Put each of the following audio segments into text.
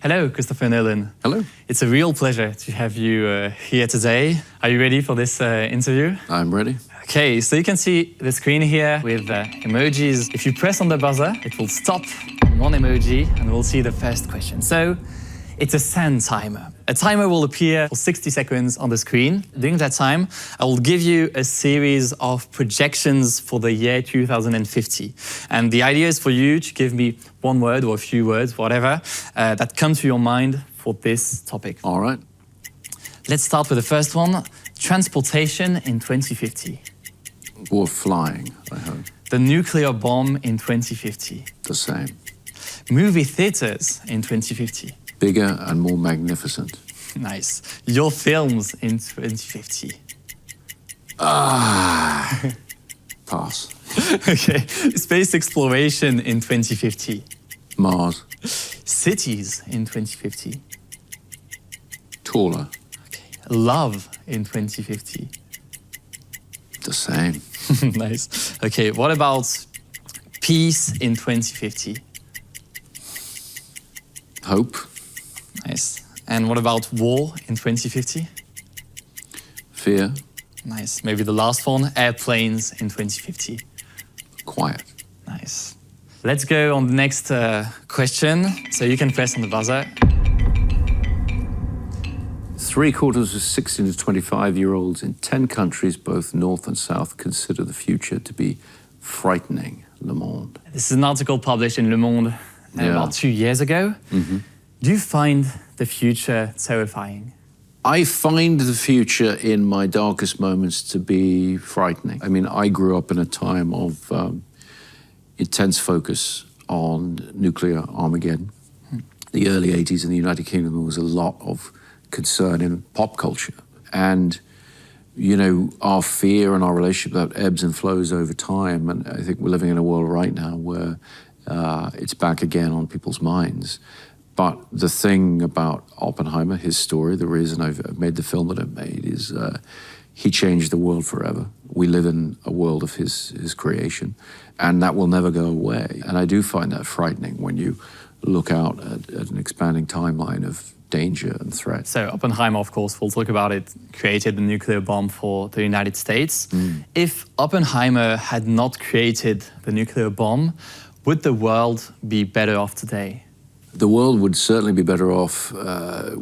Hello, Christopher Nolan. Hello. It's a real pleasure to have you here today. Are you ready for this interview? I'm ready. Okay, so you can see the screen here with emojis. If you press on the buzzer, it will stop on one emoji and we'll see the first question. So it's a sand timer. A timer will appear for 60 seconds on the screen. During that time, I will give you a series of projections for the year 2050. And the idea is for you to give me one word or a few words, whatever, that come to your mind for this topic. All right. Let's start with the first one. Transportation in 2050. Or flying, I hope. The nuclear bomb in 2050. The same. Movie theaters in 2050. Bigger and more magnificent. Nice. Your films in 2050. Pass. Okay. Space exploration in 2050. Mars. Cities in 2050. Taller. Okay. Love in 2050. The same. Nice. Okay, what about peace in 2050? Hope. Nice. And what about war in 2050? Fear. Nice. Maybe the last one, airplanes in 2050. Quiet. Nice. Let's go on the next question. So you can press on the buzzer. 3/4 of 16 to 25-year-olds in 10 countries, both North and South, consider the future to be frightening. Le Monde. This is an article published in Le Monde about 2 years ago. Mm-hmm. Do you find the future terrifying? I find the future in my darkest moments to be frightening. I mean, I grew up in a time of intense focus on nuclear Armageddon. The early 80s in the United Kingdom, there was a lot of concern in pop culture. And, you know, our fear and our relationship that ebbs and flows over time. And I think we're living in a world right now where it's back again on people's minds. But the thing about Oppenheimer, his story, the reason I've made the film that I've made is he changed the world forever. We live in a world of his creation, and that will never go away. And I do find that frightening when you look out at an expanding timeline of danger and threat. So Oppenheimer, of course, we'll talk about it, created the nuclear bomb for the United States. If Oppenheimer had not created the nuclear bomb, would the world be better off today? The world would certainly be better off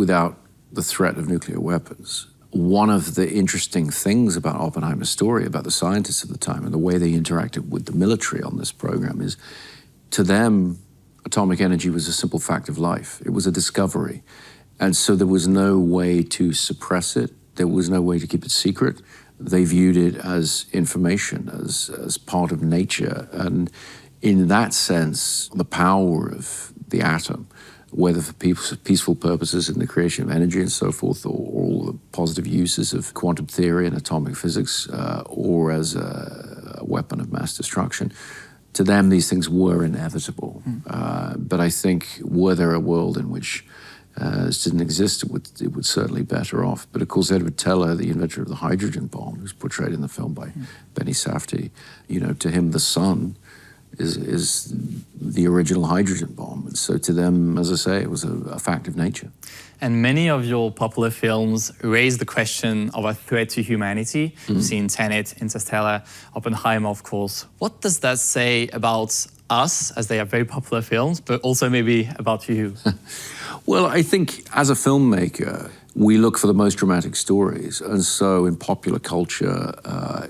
without the threat of nuclear weapons. One of the interesting things about Oppenheimer's story, about the scientists of the time and the way they interacted with the military on this program is, to them, atomic energy was a simple fact of life. It was a discovery. And so there was no way to suppress it. There was no way to keep it secret. They viewed it as information, as part of nature. And in that sense, the power of the atom, whether for peaceful purposes in the creation of energy and so forth, or all the positive uses of quantum theory and atomic physics, or as a weapon of mass destruction, to them these things were inevitable. But I think were there a world in which this didn't exist, it would certainly be better off. But of course, Edward Teller, the inventor of the hydrogen bomb, who's portrayed in the film by Benny Safdie, you know, to him the sun is the original hydrogen bomb. And so to them, as I say, it was a fact of nature. And many of your popular films raise the question of a threat to humanity. You've seen Tenet, Interstellar, Oppenheimer, of course. What does that say about us, as they are very popular films, but also maybe about you? Well, I think as a filmmaker, we look for the most dramatic stories. And so in popular culture,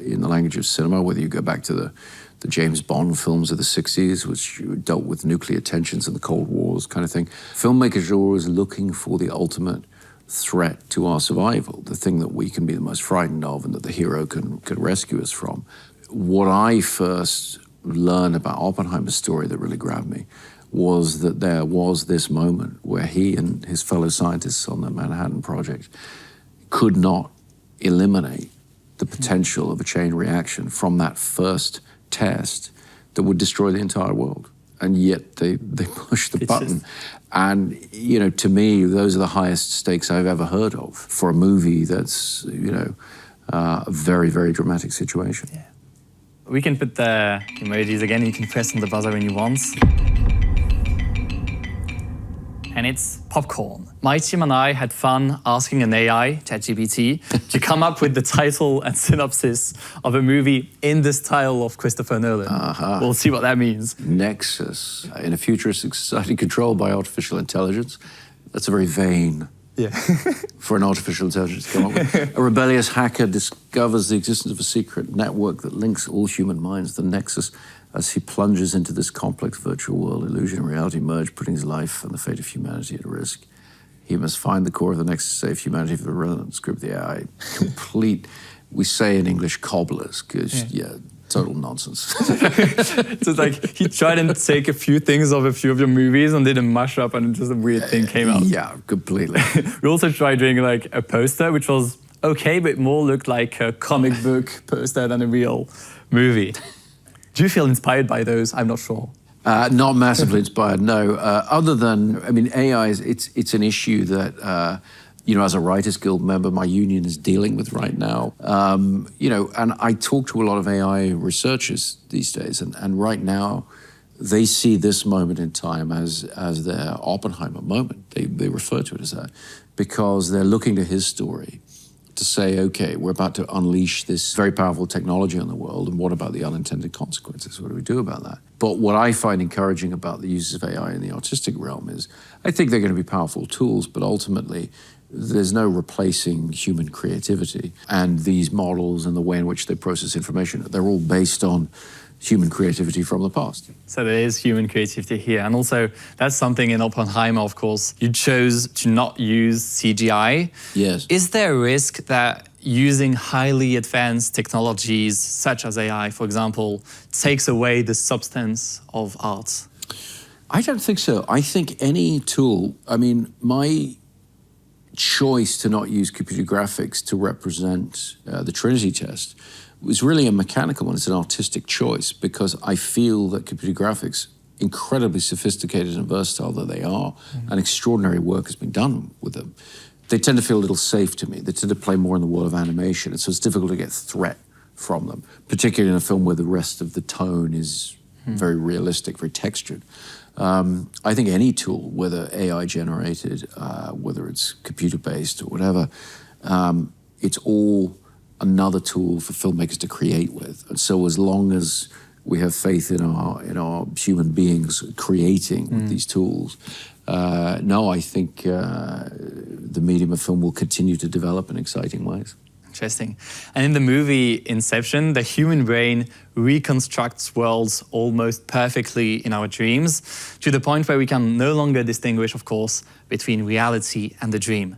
in the language of cinema, whether you go back to the James Bond films of the 60s, which dealt with nuclear tensions and the Cold Wars kind of thing, filmmakers are always looking for the ultimate threat to our survival, the thing that we can be the most frightened of and that the hero can rescue us from. What I first learned about Oppenheimer's story that really grabbed me was that there was this moment where he and his fellow scientists on the Manhattan Project could not eliminate the potential of a chain reaction from that first test that would destroy the entire world. And yet they pushed the button. And, you know, to me, those are the highest stakes I've ever heard of for a movie that's, you know, a very, very dramatic situation. Yeah. We can put the emojis again. You can press on the buzzer when you want. and it's popcorn. My team and I had fun asking an AI, ChatGPT, to come up with the title and synopsis of a movie in the style of Christopher Nolan. We'll see what that means. Nexus, in a futuristic society controlled by artificial intelligence. That's a very vain for an artificial intelligence to come up with. A rebellious hacker discovers the existence of a secret network that links all human minds, the Nexus, as he plunges into this complex virtual world. Illusion and reality merge, putting his life and the fate of humanity at risk. He must find the core of the Nexus to save humanity from the relevant script of the AI. Complete, we say in English, cobblers, because, total nonsense. So it's like he tried and take a few things of a few of your movies and did a mashup, and just a weird thing came out. Yeah, completely. We also tried doing like a poster, which was okay, but more looked like a comic book poster than a real movie. Do you feel inspired by those? I'm not sure. Not massively inspired, no. Other than, I mean, AI it's an issue that as a Writers Guild member, my union is dealing with right now. And I talk to a lot of AI researchers these days, and right now they see this moment in time as their Oppenheimer moment. They refer to it as that because they're looking to his story to say, okay, we're about to unleash this very powerful technology on the world, and what about the unintended consequences? What do we do about that? But what I find encouraging about the use of AI in the artistic realm is I think they're going to be powerful tools, but ultimately there's no replacing human creativity. And these models and the way in which they process information, they're all based on human creativity from the past. So there is human creativity here. And also, that's something in Oppenheimer, of course. You chose to not use CGI. Yes. Is there a risk that using highly advanced technologies, such as AI, for example, takes away the substance of art? I don't think so. I think any tool, my choice to not use computer graphics to represent the Trinity test was really a mechanical one. It's an artistic choice because I feel that computer graphics, incredibly sophisticated and versatile that they are, and extraordinary work has been done with them, they tend to feel a little safe to me. They tend to play more in the world of animation, and so it's difficult to get threat from them, particularly in a film where the rest of the tone is very realistic, very textured. I think any tool, whether AI generated, whether it's computer based or whatever, it's all another tool for filmmakers to create with. And so as long as we have faith in our human beings creating with these tools, I think the medium of film will continue to develop in exciting ways. Interesting. And in the movie Inception, the human brain reconstructs worlds almost perfectly in our dreams, to the point where we can no longer distinguish, of course, between reality and the dream.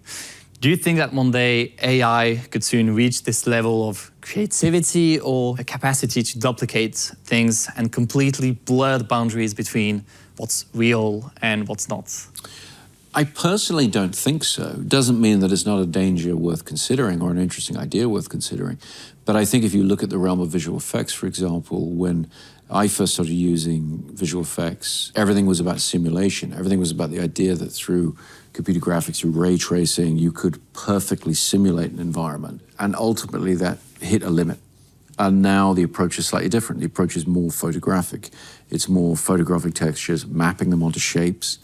Do you think that one day AI could soon reach this level of creativity or a capacity to duplicate things and completely blur the boundaries between what's real and what's not? I personally don't think so. Doesn't mean that it's not a danger worth considering or an interesting idea worth considering. But I think if you look at the realm of visual effects, for example, when I first started using visual effects, everything was about simulation. Everything was about the idea that through computer graphics, through ray tracing, you could perfectly simulate an environment. And ultimately that hit a limit. And now the approach is slightly different. The approach is more photographic. It's more photographic textures, mapping them onto shapes,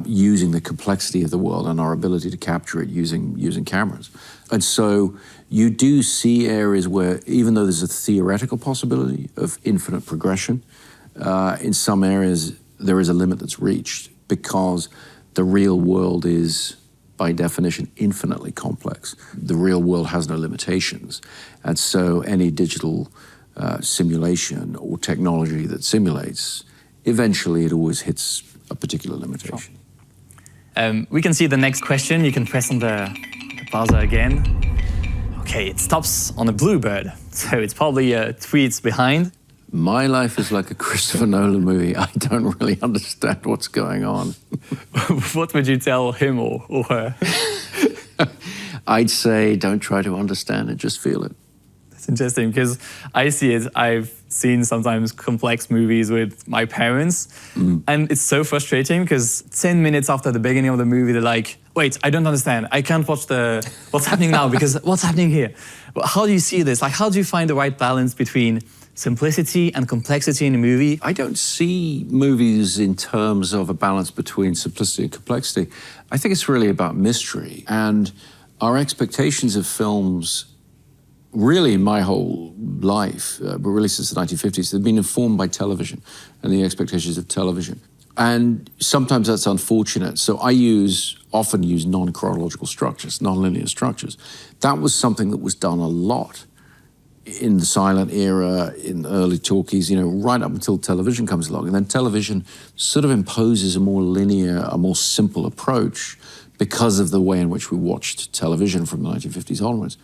using the complexity of the world and our ability to capture it using cameras. And so you do see areas where, even though there's a theoretical possibility of infinite progression, in some areas there is a limit that's reached because the real world is, by definition, infinitely complex. The real world has no limitations. And so any digital simulation or technology that simulates, eventually it always hits a particular limitation. Sure. We can see the next question. You can press on the buzzer again. Okay, it stops on a bluebird, so it's probably tweets behind. My life is like a Christopher Nolan movie. I don't really understand what's going on. What would you tell him or her? I'd say don't try to understand it, just feel it. It's interesting because I see it. I've seen sometimes complex movies with my parents, and it's so frustrating because 10 minutes after the beginning of the movie, they're like, wait, I don't understand. I can't watch what's happening now because what's happening here? How do you see this? Like, how do you find the right balance between simplicity and complexity in a movie? I don't see movies in terms of a balance between simplicity and complexity. I think it's really about mystery. And our expectations of films, really in my whole life, but really since the 1950s, they've been informed by television and the expectations of television. And sometimes that's unfortunate. So I often use non-chronological structures, non-linear structures. That was something that was done a lot in the silent era, in the early talkies, right up until television comes along. And then television sort of imposes a more linear, a more simple approach because of the way in which we watched television from the 1950s onwards.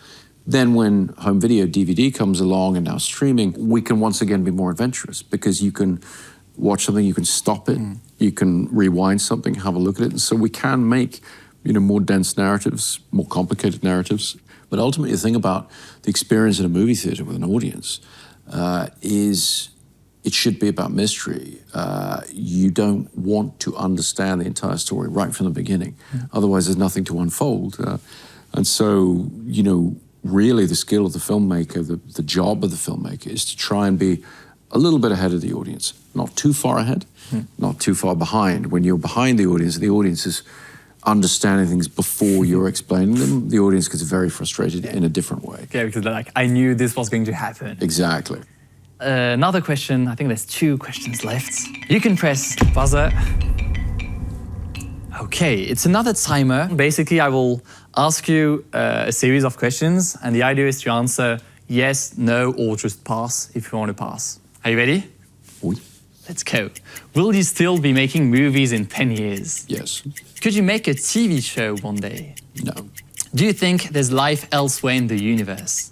Then when home video, DVD comes along and now streaming, we can once again be more adventurous because you can watch something, you can stop it, you can rewind something, have a look at it. And so we can make, more dense narratives, more complicated narratives. But ultimately, the thing about the experience in a movie theater with an audience is it should be about mystery. You don't want to understand the entire story right from the beginning. Otherwise, there's nothing to unfold. And so, really the skill of the filmmaker, the job of the filmmaker is to try and be a little bit ahead of the audience. Not too far ahead, not too far behind. When you're behind the audience is understanding things before you're explaining them. The audience gets very frustrated in a different way. Yeah, because I knew this was going to happen. Exactly. Another question, I think there's 2 questions left. You can press buzzer. Okay, it's another timer. Basically, I will ask you a series of questions, and the idea is to answer yes, no, or just pass if you want to pass. Are you ready? Oui. Let's go. Will you still be making movies in 10 years? Yes. Could you make a TV show one day? No. Do you think there's life elsewhere in the universe?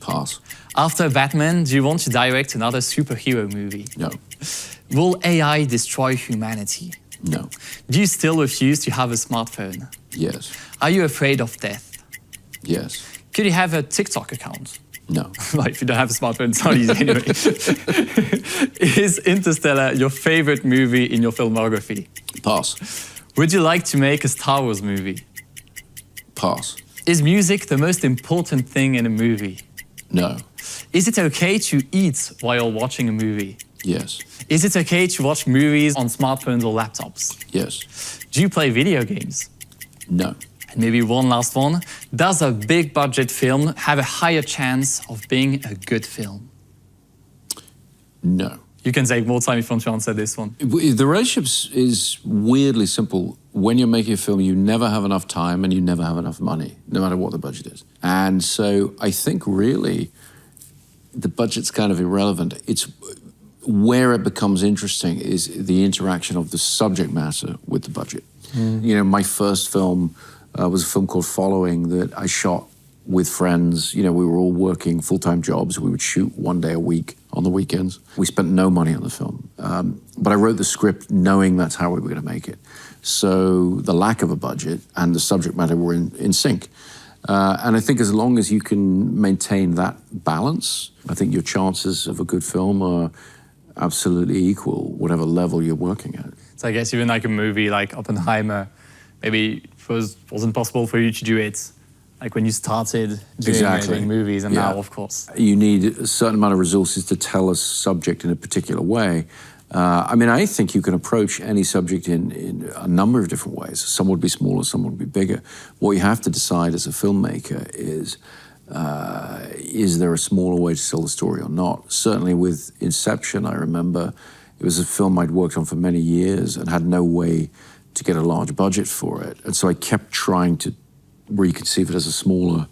Pass. After Batman, do you want to direct another superhero movie? No. Will AI destroy humanity? No. Do you still refuse to have a smartphone? Yes. Are you afraid of death? Yes. Could you have a TikTok account? No. Well, if you don't have a smartphone, it's not easy anyway. Is Interstellar your favorite movie in your filmography? Pass. Would you like to make a Star Wars movie? Pass. Is music the most important thing in a movie? No. Is it okay to eat while watching a movie? Yes. Is it okay to watch movies on smartphones or laptops? Yes. Do you play video games? No. And maybe one last one. Does a big budget film have a higher chance of being a good film? No. You can take more time if you want to answer this one. The relationship is weirdly simple. When you're making a film, you never have enough time and you never have enough money, no matter what the budget is. And so I think really the budget's kind of irrelevant. It's where it becomes interesting is the interaction of the subject matter with the budget. My first film was a film called Following that I shot with friends. We were all working full-time jobs. We would shoot one day a week on the weekends. We spent no money on the film. But I wrote the script knowing that's how we were going to make it. So the lack of a budget and the subject matter were in sync. And I think as long as you can maintain that balance, I think your chances of a good film are absolutely equal, whatever level you're working at. So I guess even like a movie like Oppenheimer, maybe it wasn't possible for you to do it like when you started doing movies, and now, of course. You need a certain amount of resources to tell a subject in a particular way. I think you can approach any subject in a number of different ways. Some would be smaller, some would be bigger. What you have to decide as a filmmaker is there a smaller way to tell the story or not? Certainly with Inception, I remember it was a film I'd worked on for many years and had no way to get a large budget for it. And so I kept trying to reconceive it as a smaller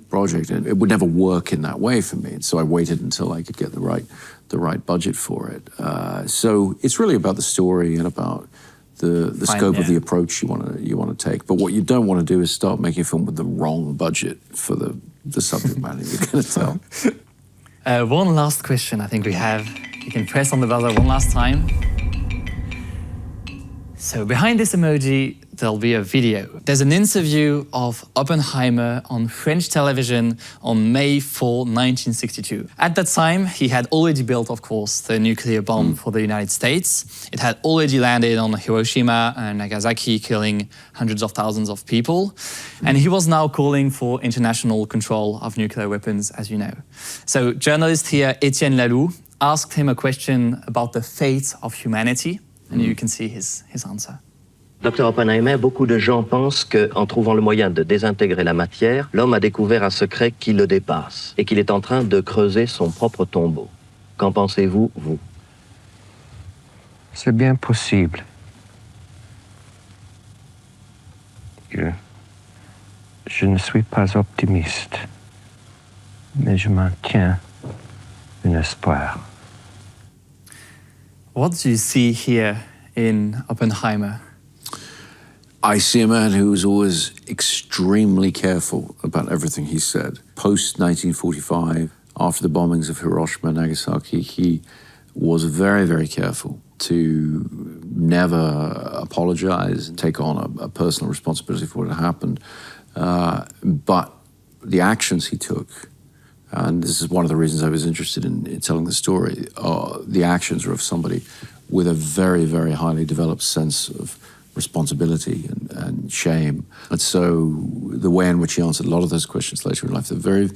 project, and it would never work in that way for me. And so I waited until I could get the right budget for it. So it's really about the story and about the scope of the approach you want to take. But what you don't want to do is start making a film with the wrong budget for the subject matter you're going to tell. One last question I think we have. You can press on the buzzer one last time. So behind this emoji, there'll be a video. There's an interview of Oppenheimer on French television on May 4, 1962. At that time, he had already built, of course, the nuclear bomb for the United States. It had already landed on Hiroshima and Nagasaki, killing hundreds of thousands of people. And he was now calling for international control of nuclear weapons, as you know. So journalist here, Etienne Laloux, asked him a question about the fate of humanity, and you can see his answer. Docteur Oppenheimer, beaucoup de gens pensent qu'en trouvant le moyen de désintégrer la matière, l'homme a découvert un secret qui le dépasse et qu'il est en train de creuser son propre tombeau. Qu'en pensez-vous, vous? C'est bien possible. Je ne suis pas optimiste, mais je maintiens un espoir. What do you see here in Oppenheimer? I see a man who was always extremely careful about everything he said. Post-1945, after the bombings of Hiroshima and Nagasaki, he was very, very careful to never apologize and take on a personal responsibility for what had happened. But the actions he took, and this is one of the reasons I was interested in telling the story, the actions are of somebody with a very, very highly developed sense of responsibility and shame. And so the way in which he answered a lot of those questions later in life, they're very,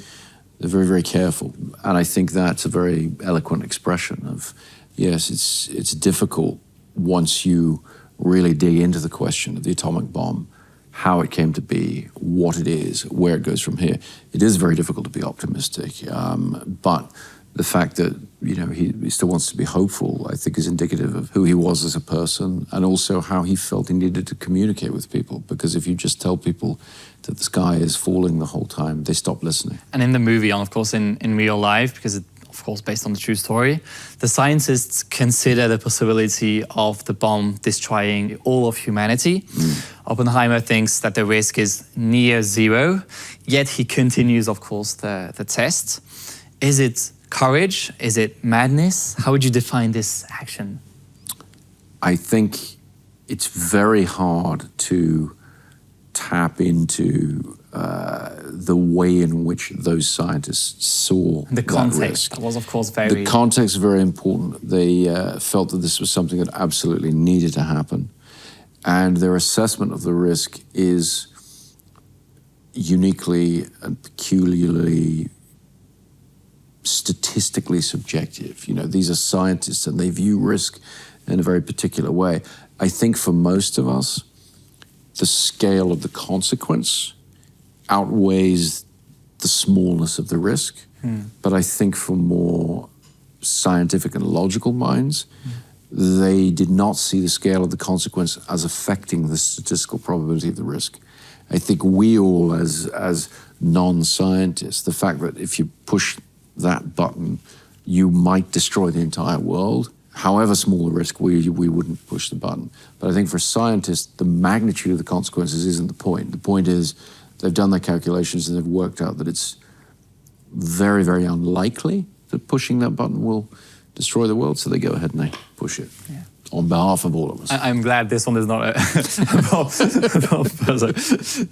very careful. And I think that's a very eloquent expression of, yes, it's difficult once you really dig into the question of the atomic bomb, how it came to be, what it is, where it goes from here. It is very difficult to be optimistic, but the fact that he still wants to be hopeful, I think, is indicative of who he was as a person and also how he felt he needed to communicate with people. Because if you just tell people that the sky is falling the whole time, they stop listening. And in the movie, and of course in real life, because it's of course based on the true story, the scientists consider the possibility of the bomb destroying all of humanity. Oppenheimer thinks that the risk is near zero, yet he continues, of course, the test. Is it courage? Is it madness? How would you define this action? I think it's very hard to tap into the way in which those scientists saw the context that risk. Was, of course, very... The context is very important. They felt that this was something that absolutely needed to happen. And their assessment of the risk is uniquely and peculiarly statistically subjective. These are scientists and they view risk in a very particular way. I think for most of us, the scale of the consequence outweighs the smallness of the risk. But I think for more scientific and logical minds, they did not see the scale of the consequence as affecting the statistical probability of the risk. I think we all, as non-scientists, the fact that if you push that button, you might destroy the entire world. However small the risk, we wouldn't push the button. But I think for scientists, the magnitude of the consequences isn't the point. The point is they've done their calculations and they've worked out that it's very, very unlikely that pushing that button will destroy the world, so they go ahead and they push it. Yeah. On behalf of all of us. I'm glad this one is not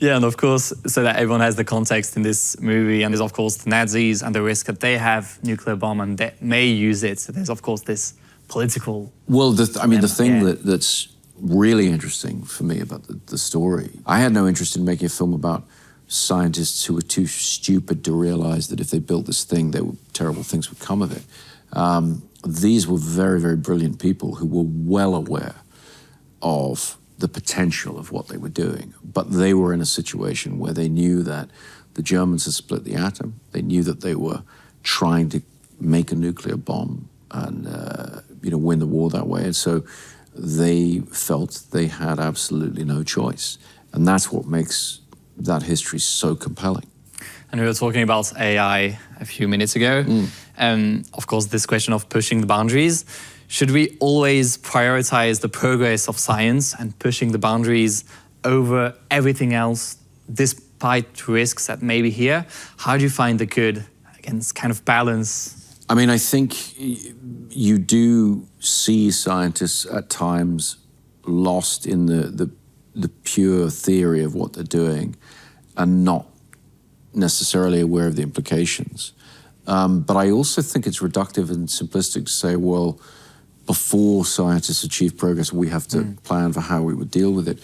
yeah, and of course, so that everyone has the context in this movie, and there's of course the Nazis and the risk that they have nuclear bomb and they may use it. So there's of course this political... Well, the thing that's really interesting for me about the story, I had no interest in making a film about scientists who were too stupid to realize that if they built this thing, terrible things would come of it. These were very, very brilliant people who were well aware of the potential of what they were doing. But they were in a situation where they knew that the Germans had split the atom. They knew that they were trying to make a nuclear bomb and win the war that way. And so they felt they had absolutely no choice. And that's what makes that history so compelling. And we were talking about AI a few minutes ago. Of course, this question of pushing the boundaries. Should we always prioritize the progress of science and pushing the boundaries over everything else, despite risks that may be here? How do you find the good against kind of balance? I mean, I think you do see scientists at times lost in the pure theory of what they're doing and not necessarily aware of the implications. But I also think it's reductive and simplistic to say, well, before scientists achieve progress, we have to plan for how we would deal with it.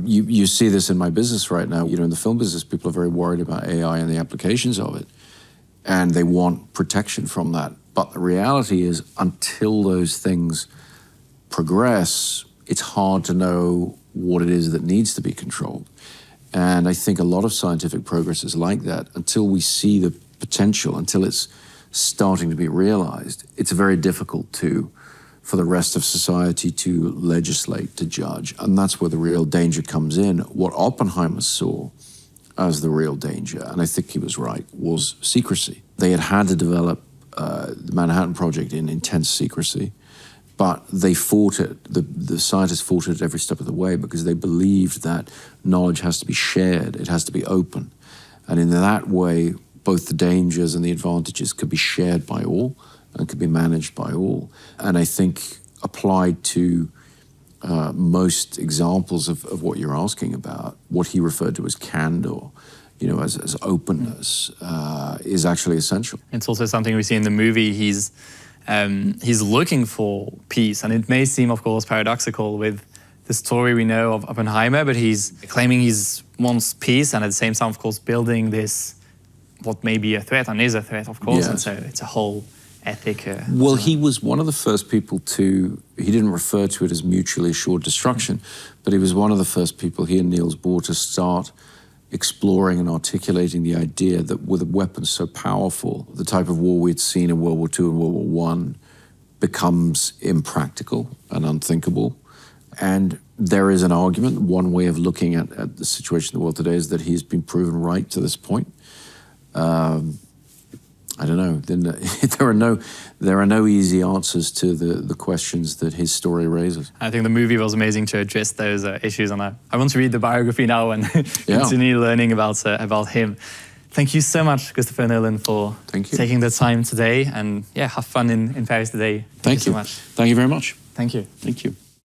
You see this in my business right now. In the film business, people are very worried about AI and the applications of it. And they want protection from that But the reality is, until those things progress, it's hard to know what it is that needs to be controlled. And I think a lot of scientific progress is like that. Until we see the potential, until it's starting to be realized, it's very difficult for the rest of society to legislate, to judge. And that's where the real danger comes in. What Oppenheimer saw as the real danger, and I think he was right, was secrecy. They had to develop the Manhattan Project in intense secrecy, but they fought it, the scientists fought it every step of the way because they believed that knowledge has to be shared, it has to be open. And in that way, both the dangers and the advantages could be shared by all and could be managed by all. And I think applied to most examples of what you're asking about, what he referred to as candor, as openness, is actually essential. It's also something we see in the movie. He's looking for peace, and it may seem, of course, paradoxical with the story we know of Oppenheimer, but he's claiming he wants peace, and at the same time, of course, building this, what may be a threat, and is a threat, of course, yes. And so it's a whole ethic. Well, he was one of the first people he didn't refer to it as mutually assured destruction, but he was one of the first people, he and Niels Bohr, to start exploring and articulating the idea that with a weapon so powerful, the type of war we'd seen in World War II and World War I becomes impractical and unthinkable. And there is an argument, one way of looking at the situation in the world today is that he's been proven right to this point. I don't know. There are no easy answers to the questions that his story raises. I think the movie was amazing to address those issues, and I want to read the biography now and continue learning about him. Thank you so much, Christopher Nolan, for taking the time today, and have fun in Paris today. Thank you so much. Thank you very much. Thank you. Thank you.